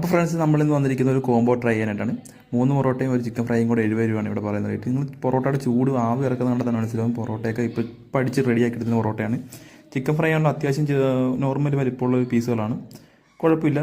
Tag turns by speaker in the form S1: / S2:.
S1: അപ്പോൾ ഫ്രണ്ട്സ്, നമ്മളിന്ന് വന്നിരിക്കുന്ന ഒരു കോംബോ ട്രൈ ചെയ്യാനായിട്ടാണ്. 3 പൊറോട്ടയും ഒരു ചിക്കൻ ഫ്രൈയും കൂടെ 70 രൂപയാണ് ഇവിടെ പറയുന്നത് റേറ്റ്. നിങ്ങൾ പൊറോട്ടയുടെ ചൂട് ആവി ഇറക്കുന്നത് കണ്ടാൽ തന്നെ മനസ്സിലാവും. പൊറോട്ടയൊക്കെ ഇപ്പോൾ പഠിച്ച് റെഡിയാക്കി എടുക്കുന്ന പൊറോട്ടയാണ്. ചിക്കൻ ഫ്രൈ ആണല്ലോ, അത്യാവശ്യം നോർമൽ വലിപ്പമുള്ള പീസുകളാണ്, കുഴപ്പമില്ല.